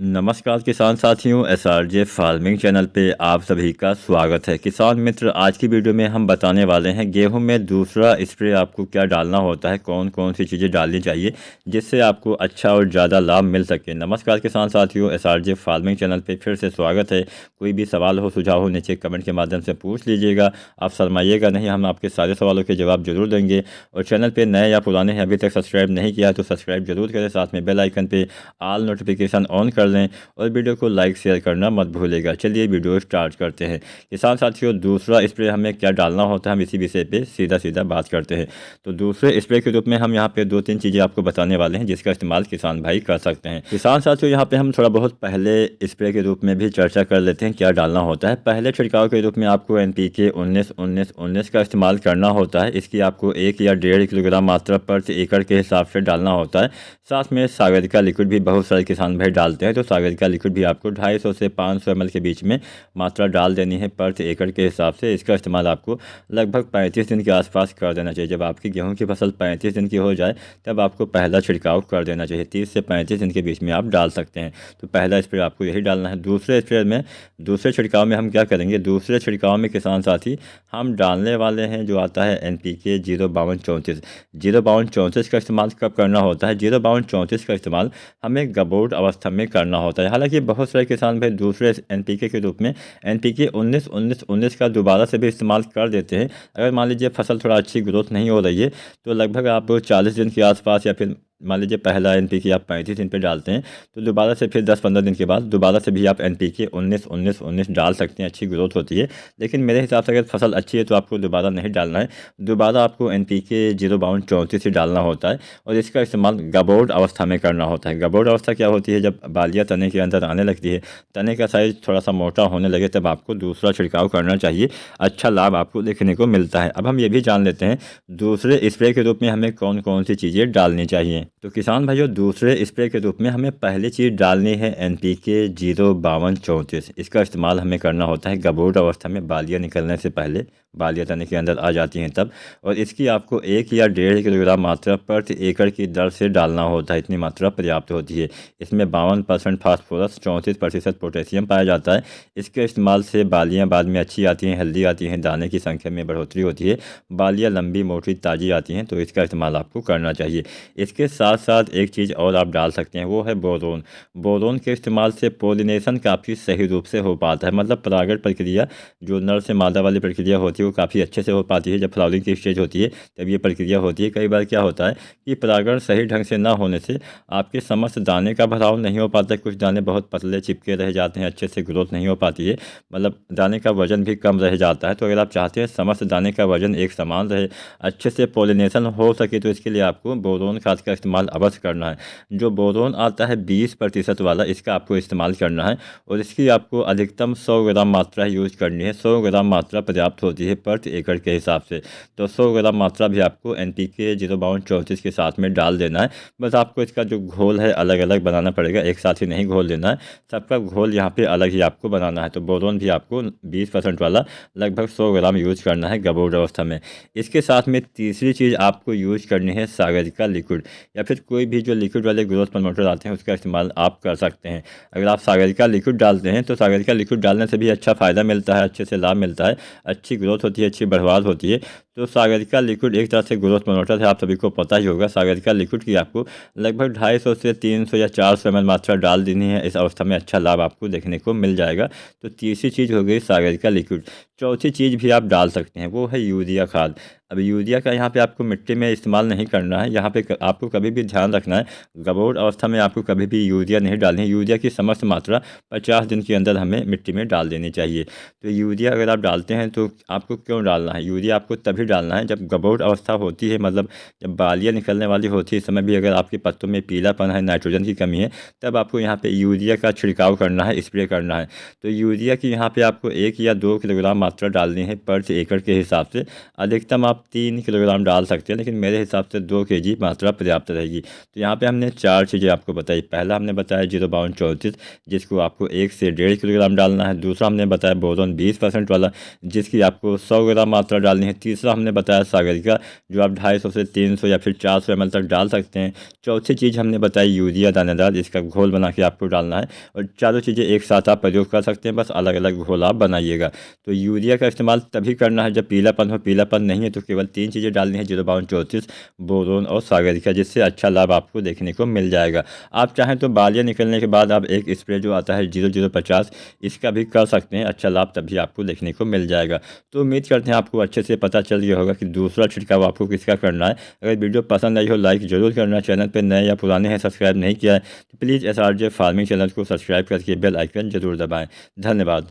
नमस्कार किसान साथियों, एसआरजे फार्मिंग चैनल पे आप सभी का स्वागत है। किसान मित्र, आज की वीडियो में हम बताने वाले हैं गेहूं में दूसरा स्प्रे आपको क्या डालना होता है, कौन कौन सी चीज़ें डालनी चाहिए जिससे आपको अच्छा और ज़्यादा लाभ मिल सके। नमस्कार किसान साथियों, एसआरजे फार्मिंग चैनल पे फिर से स्वागत है। कोई भी सवाल हो, सुझाव हो, नीचे कमेंट के माध्यम से पूछ लीजिएगा। आप शर्माइएगा नहीं, हम आपके सारे सवालों के जवाब जरूर देंगे। और चैनल पर नए या पुराने हैं, अभी तक सब्सक्राइब नहीं किया तो सब्सक्राइब जरूर करें, साथ में बेल आइकन पर ऑल नोटिफिकेशन ऑन कर लें और वीडियो को लाइक शेयर करना मत भूलिएगा। चलिए वीडियो स्टार्ट करते हैं। किसान साथियों, दूसरा स्प्रे हमें क्या डालना होता है, हम इसी विषय पे सीधा बात करते हैं। तो दूसरे स्प्रे के रूप में हम यहाँ पे 2-3 चीज़ें आपको बताने वाले हैं जिसका इस्तेमाल किसान भाई कर सकते हैं। किसान साथियों, यहाँ पे हम थोड़ा बहुत पहले स्प्रे के रूप में भी चर्चा कर लेते हैं क्या डालना होता है। पहले छिड़काव के रूप में आपको NPK 19-19-19 का इस्तेमाल करना होता है। इसकी आपको 1 या 1.5 किलोग्राम मात्रा प्रति एकड़ के हिसाब से डालना होता है। साथ में सागर का लिक्विड भी बहुत सारे किसान भाई डालते हैं, तो सागर का लिक्विड भी आपको 250 से 500 ml के बीच में मात्रा डाल देनी है प्रति एकड़ के हिसाब से। इसका इस्तेमाल आपको लगभग 35 दिन के आसपास कर देना चाहिए। जब आपकी गेहूं की फसल 35 दिन की हो जाए तब आपको पहला छिड़काव कर देना चाहिए। 30 से 35 दिन के बीच में आप डाल सकते हैं। तो पहला स्प्रे आपको यही डालना है। दूसरे छिड़काव में हम क्या करेंगे, दूसरे छिड़काव में किसान साथी हम डालने वाले हैं जो आता है NPK 05234। 05234 का इस्तेमाल कब करना होता है? 05234 का इस्तेमाल हमें गबोट अवस्था में करना होता है। हालांकि बहुत सारे किसान भाई दूसरे NPK के रूप में NPK 19-19-19 का दोबारा से भी इस्तेमाल कर देते हैं। अगर मान लीजिए फसल थोड़ा अच्छी ग्रोथ नहीं हो रही है तो लगभग आप 40 दिन के आसपास, या फिर मान लीजिए पहला NPK आप 35 दिन पे डालते हैं तो दोबारा से फिर 10-15 दिन के बाद दोबारा से भी आप NPK 19-19-19 डाल सकते हैं। अच्छी ग्रोथ होती है। लेकिन मेरे हिसाब से अगर फसल अच्छी है तो आपको दोबारा नहीं डालना है। दोबारा आपको NPK 05234 ही डालना होता है और इसका इस्तेमाल गबोट अवस्था में करना होता है। गबोट अवस्था क्या होती है? जब बालियाँ तने के अंदर आने लगती है, तने का साइज थोड़ा सा मोटा होने लगे, तब आपको दूसरा छिड़काव करना चाहिए। अच्छा लाभ आपको देखने को मिलता है। अब हम ये भी जान लेते हैं दूसरे स्प्रे के रूप में हमें कौन कौन सी चीज़ें डालनी चाहिए। तो किसान भाइयों, दूसरे स्प्रे के रूप में हमें पहली चीज़ डालनी है NPK 05234। इसका इस्तेमाल हमें करना होता है गबोट अवस्था में, बालियाँ निकलने से पहले, बालियाँ तने के अंदर आ जाती हैं तब। और इसकी आपको 1 या 1.5 किलोग्राम मात्रा प्रति एकड़ की दर से डालना होता है। इतनी मात्रा पर्याप्त होती है। इसमें 52% फास्फोरस, 34% पोटेशियम पाया जाता है। इसके इस्तेमाल से बालियाँ बाद में अच्छी आती हैं, हेल्दी आती हैं, दाने की संख्या में बढ़ोतरी होती है, बालियाँ लंबी मोटी ताज़ी आती हैं। तो इसका इस्तेमाल आपको करना चाहिए। इसके साथ साथ एक चीज़ और आप डाल सकते हैं, वो है बोरोन। बोरोन के इस्तेमाल से पोलिनेशन काफ़ी सही रूप से हो पाता है। मतलब परागण प्रक्रिया, जो नर से मादा वाली प्रक्रिया होती है, वो काफ़ी अच्छे से हो पाती है। जब फ्लावरिंग की स्टेज होती है तब ये प्रक्रिया होती है। कई बार क्या होता है कि परागण सही ढंग से ना होने से आपके समस्त दाने का भराव नहीं हो पाता है। कुछ दाने बहुत पतले चिपके रह जाते हैं, अच्छे से ग्रोथ नहीं हो पाती है, मतलब दाने का वजन भी कम रह जाता है। तो अगर आप चाहते हैं समस्त दाने का वजन एक समान रहे, अच्छे से पोलिनेशन हो सके, तो इसके लिए आपको बोरोन खाद का इस्तेमाल अवश्य करना है। जो बोरोन आता है 20% वाला, इसका आपको इस्तेमाल करना है और इसकी आपको अधिकतम 100 ग्राम मात्रा यूज करनी है। 100 ग्राम मात्रा पर्याप्त होती है प्रति एकड़ के हिसाब से। तो 100 ग्राम मात्रा भी आपको NPK 05234 के साथ में डाल देना है। बस आपको इसका जो घोल है अलग अलग बनाना पड़ेगा, एक साथ ही नहीं घोल देना है। सबका घोल यहाँ पे अलग ही आपको बनाना है। तो बोरोन भी आपको 20% वाला लगभग 100 ग्राम यूज करना है गबोट अवस्था में। इसके साथ में तीसरी चीज़ आपको यूज करनी है सागर का लिक्विड, या फिर कोई भी जो लिक्विड वाले ग्रोथ प्रमोटर आते हैं उसका इस्तेमाल आप कर सकते हैं। अगर आप सागर का लिक्विड डालते हैं तो सागर का लिक्विड डालने से भी अच्छा फ़ायदा मिलता है, अच्छे से लाभ मिलता है, अच्छी ग्रोथ होती है, अच्छी बढ़वार होती है। तो सागर का लिक्विड एक तरह से ग्रोथ प्रमोटर है, आप सभी को पता ही होगा। सागर का लिक्विड की आपको लगभग 250 से 300 या 400 ml मात्रा डाल देनी है। इस अवस्था में अच्छा लाभ आपको देखने को मिल जाएगा। तो तीसरी चीज़ हो गई सागर का लिक्विड। चौथी चीज़ भी आप डाल सकते हैं, वो है यूरिया खाद। अब यूरिया का यहाँ पे आपको मिट्टी में इस्तेमाल नहीं करना है। यहाँ पे आपको कभी भी ध्यान रखना है, गबोट अवस्था में आपको कभी भी यूरिया नहीं डालनी है। यूरिया की समस्त मात्रा 50 दिन के अंदर हमें मिट्टी में डाल देनी चाहिए। तो यूरिया अगर आप डालते हैं तो आपको क्यों डालना है? यूरिया आपको तभी डालना है जब गबोट अवस्था होती है, मतलब जब बालियाँ निकलने वाली होती है, इस समय भी अगर आपके पत्तों में पीलापन है, नाइट्रोजन की कमी है, तब आपको यहाँ पर यूरिया का छिड़काव करना है, स्प्रे करना है। तो यूरिया की यहाँ पर आपको 1 या 2 किलोग्राम मात्रा डालनी है प्रति एकड़ के हिसाब से। अधिकतम आप 3 किलोग्राम डाल सकते हैं, लेकिन मेरे हिसाब से 2 kg मात्रा पर्याप्त रहेगी। तो यहाँ पे हमने 4 चीज़ें आपको बताई। पहला हमने बताया 05234, जिसको आपको 1 से 1.5 किलोग्राम डालना है। दूसरा हमने बताया बोरोन 20% वाला, जिसकी आपको 100 ग्राम मात्रा डालनी है। तीसरा दूसरा हमने बताया सागरिका, जो आप 250 से 300 या फिर 400 ml तक डाल सकते हैं। चौथी चीज़ हमने बताई यूरिया दानेदार, इसका घोल बना के आपको डालना है। और चारों चीज़ें एक साथ आप प्रयोग कर सकते हैं, बस अलग अलग घोल आप बनाइएगा। तो यूरिया का इस्तेमाल तभी करना है जब पीलापन हो, पीलापन नहीं है तो केवल 3 चीज़ें डालनी है, 05234, बोरोन और सागरिका, जिससे अच्छा लाभ आपको देखने को मिल जाएगा। आप चाहें तो बालियाँ निकलने के बाद आप एक स्प्रे जो आता है 0050, इसका भी कर सकते हैं, अच्छा लाभ तभी आपको देखने को मिल जाएगा। तो उम्मीद करते हैं आपको अच्छे से पता चल गया होगा कि दूसरा छिड़काव आपको किसका करना है। अगर वीडियो पसंद आई हो लाइक ज़रूर करना, चैनल पर नए या पुराने हैं सब्सक्राइब नहीं किया है तो प्लीज़ SRJ फार्मिंग चैनल को सब्सक्राइब करके बेल आइकन ज़रूर दबाएँ। धन्यवाद।